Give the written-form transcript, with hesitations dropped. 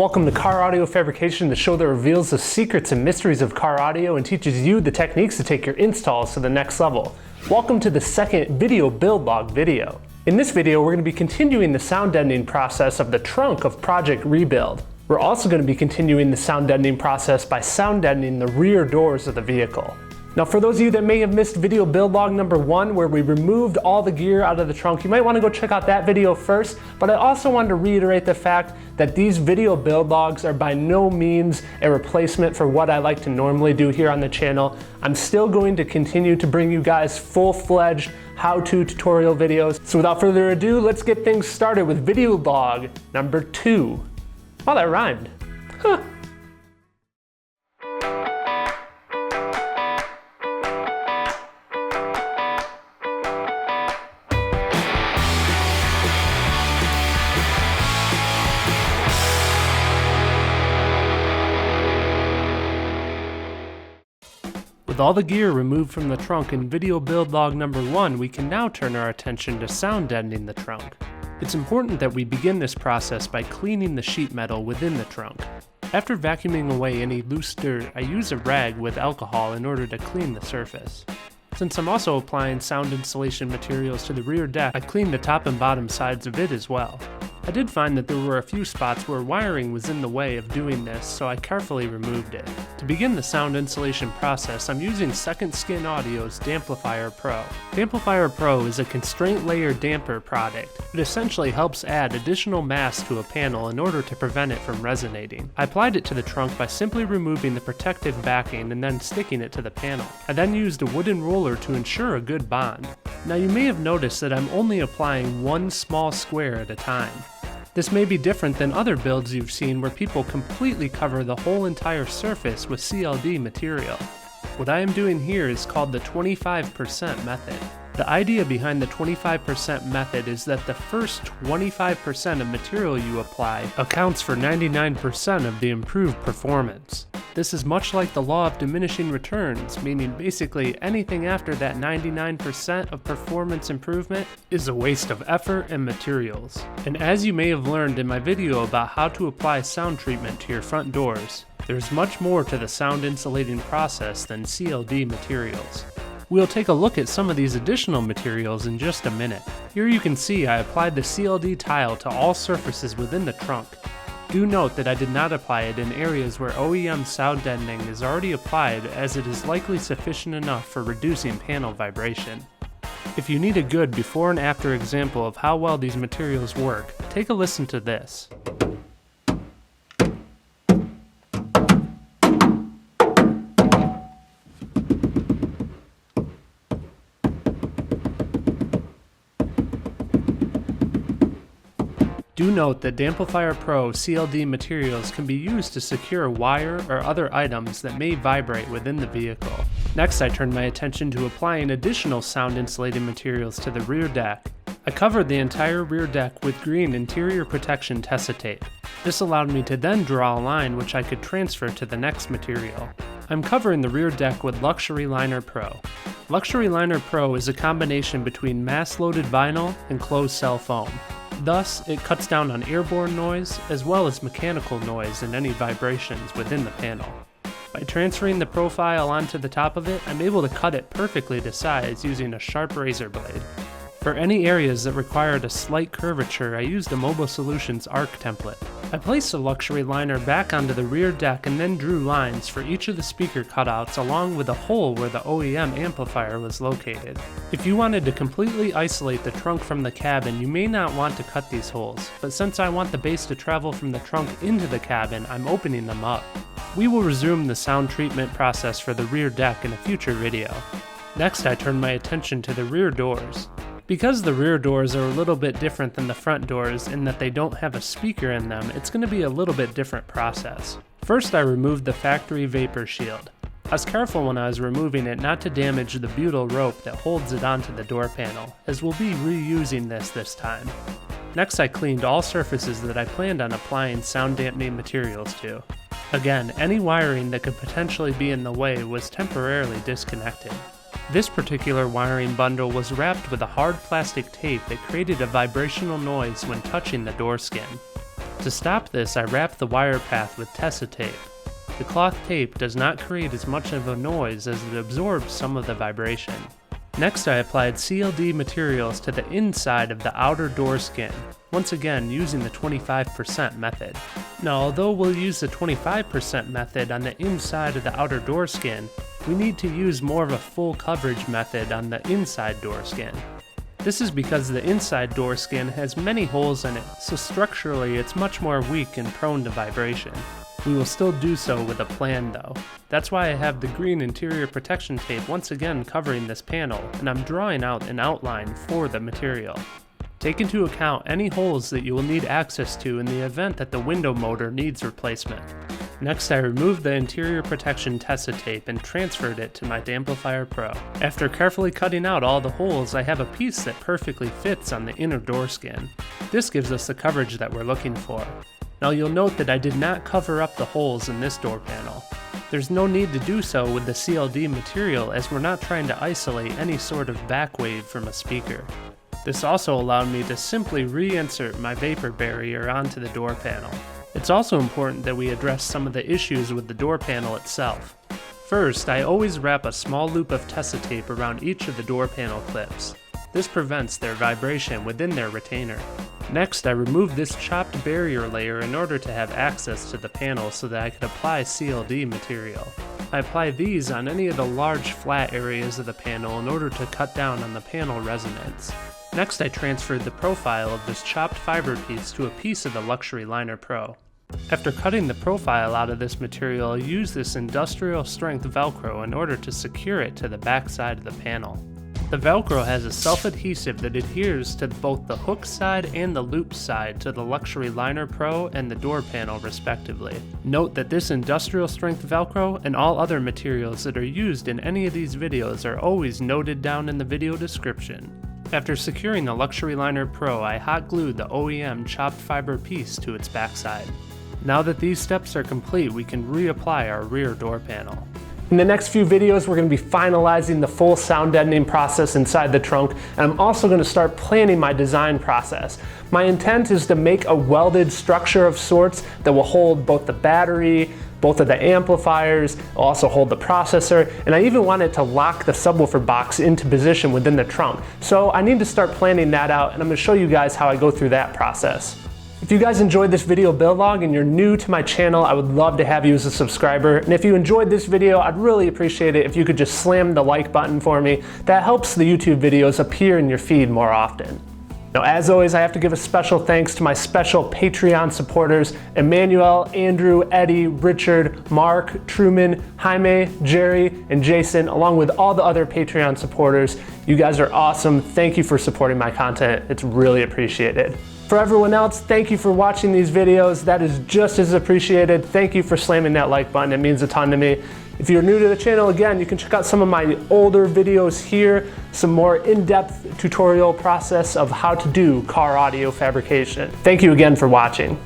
Welcome to Car Audio Fabrication, the show that reveals the secrets and mysteries of car audio and teaches you the techniques to take your installs to the next level. Welcome to the second video build log video. In this video, we're going to be continuing the sound deadening process of the trunk of Project Rebuild. We're also going to be continuing the sound deadening process by sound deadening the rear doors of the vehicle. Now, for those of you that may have missed video build log number 1, where we removed all the gear out of the trunk, you might want to go check out that video first, but I also wanted to reiterate the fact that these video build logs are by no means a replacement for what I like to normally do here on the channel. I'm still going to continue to bring you guys full-fledged how-to tutorial videos. So without further ado, let's get things started with video log number 2. Oh, that rhymed. Huh. With all the gear removed from the trunk in video build log number 1, we can now turn our attention to sound deadening the trunk. It's important that we begin this process by cleaning the sheet metal within the trunk. After vacuuming away any loose dirt, I use a rag with alcohol in order to clean the surface. Since I'm also applying sound insulation materials to the rear deck, I cleaned the top and bottom sides of it as well. I did find that there were a few spots where wiring was in the way of doing this, so I carefully removed it. To begin the sound insulation process, I'm using Second Skin Audio's Damplifier Pro. Damplifier Pro is a constraint layer damper product. It essentially helps add additional mass to a panel in order to prevent it from resonating. I applied it to the trunk by simply removing the protective backing and then sticking it to the panel. I then used a wooden roller to ensure a good bond. Now, you may have noticed that I'm only applying one small square at a time. This may be different than other builds you've seen where people completely cover the whole entire surface with CLD material. What I am doing here is called the 25% method. The idea behind the 25% method is that the first 25% of material you apply accounts for 99% of the improved performance. This is much like the law of diminishing returns, meaning basically anything after that 99% of performance improvement is a waste of effort and materials. And as you may have learned in my video about how to apply sound treatment to your front doors, there's much more to the sound insulating process than CLD materials. We'll take a look at some of these additional materials in just a minute. Here you can see I applied the CLD tile to all surfaces within the trunk. Do note that I did not apply it in areas where OEM sound deadening is already applied, as it is likely sufficient enough for reducing panel vibration. If you need a good before and after example of how well these materials work, take a listen to this. Do note that Damplifier Pro CLD materials can be used to secure wire or other items that may vibrate within the vehicle. Next, I turned my attention to applying additional sound insulating materials to the rear deck. I covered the entire rear deck with green interior protection tesa tape. This allowed me to then draw a line which I could transfer to the next material. I'm covering the rear deck with Luxury Liner Pro. Luxury Liner Pro is a combination between mass-loaded vinyl and closed cell foam. Thus, it cuts down on airborne noise as well as mechanical noise and any vibrations within the panel. By transferring the profile onto the top of it, I'm able to cut it perfectly to size using a sharp razor blade. For any areas that required a slight curvature, I used the Mobile Solutions arc template. I placed the Luxury Liner back onto the rear deck and then drew lines for each of the speaker cutouts along with a hole where the OEM amplifier was located. If you wanted to completely isolate the trunk from the cabin, you may not want to cut these holes, but since I want the bass to travel from the trunk into the cabin, I'm opening them up. We will resume the sound treatment process for the rear deck in a future video. Next, I turn my attention to the rear doors. Because the rear doors are a little bit different than the front doors in that they don't have a speaker in them, it's going to be a little bit different process. First, I removed the factory vapor shield. I was careful when I was removing it not to damage the butyl rope that holds it onto the door panel, as we'll be reusing this time. Next, I cleaned all surfaces that I planned on applying sound dampening materials to. Again, any wiring that could potentially be in the way was temporarily disconnected. This particular wiring bundle was wrapped with a hard plastic tape that created a vibrational noise when touching the door skin. To stop this, I wrap the wire path with tesa tape. The cloth tape does not create as much of a noise as it absorbs some of the vibration. Next, I applied CLD materials to the inside of the outer door skin, once again using the 25% method. Now, although we'll use the 25% method on the inside of the outer door skin, we need to use more of a full coverage method on the inside door skin. This is because the inside door skin has many holes in it, so structurally it's much more weak and prone to vibration. We will still do so with a plan though. That's why I have the green interior protection tape once again covering this panel, and I'm drawing out an outline for the material. Take into account any holes that you will need access to in the event that the window motor needs replacement. Next, I removed the interior protection tesa tape and transferred it to my Damplifier Pro. After carefully cutting out all the holes, I have a piece that perfectly fits on the inner door skin. This gives us the coverage that we're looking for. Now you'll note that I did not cover up the holes in this door panel. There's no need to do so with the CLD material, as we're not trying to isolate any sort of back wave from a speaker. This also allowed me to simply reinsert my vapor barrier onto the door panel. It's also important that we address some of the issues with the door panel itself. First, I always wrap a small loop of tesa tape around each of the door panel clips. This prevents their vibration within their retainer. Next, I removed this chopped barrier layer in order to have access to the panel so that I could apply CLD material. I apply these on any of the large flat areas of the panel in order to cut down on the panel resonance. Next, I transferred the profile of this chopped fiber piece to a piece of the Luxury Liner Pro. After cutting the profile out of this material, I used this industrial strength Velcro in order to secure it to the back side of the panel. The Velcro has a self-adhesive that adheres to both the hook side and the loop side to the Luxury Liner Pro and the door panel respectively. Note that this industrial strength Velcro and all other materials that are used in any of these videos are always noted down in the video description. After securing the Luxury Liner Pro, I hot glued the OEM chopped fiber piece to its backside. Now that these steps are complete, we can reapply our rear door panel. In the next few videos, we're going to be finalizing the full sound deadening process inside the trunk, and I'm also going to start planning my design process. My intent is to make a welded structure of sorts that will hold both the battery, both of the amplifiers, will also hold the processor, and I even wanted to lock the subwoofer box into position within the trunk. So I need to start planning that out, and I'm going to show you guys how I go through that process. If you guys enjoyed this video build log and you're new to my channel, I would love to have you as a subscriber. And if you enjoyed this video, I'd really appreciate it if you could just slam the like button for me. That helps the YouTube videos appear in your feed more often. Now, as always, I have to give a special thanks to my special Patreon supporters, Emmanuel, Andrew, Eddie, Richard, Mark, Truman, Jaime, Jerry, and Jason, along with all the other Patreon supporters. You guys are awesome. Thank you for supporting my content. It's really appreciated. For everyone else, thank you for watching these videos. That is just as appreciated. Thank you for slamming that like button. It means a ton to me. If you're new to the channel, again, you can check out some of my older videos here, some more in-depth tutorial process of how to do car audio fabrication. Thank you again for watching.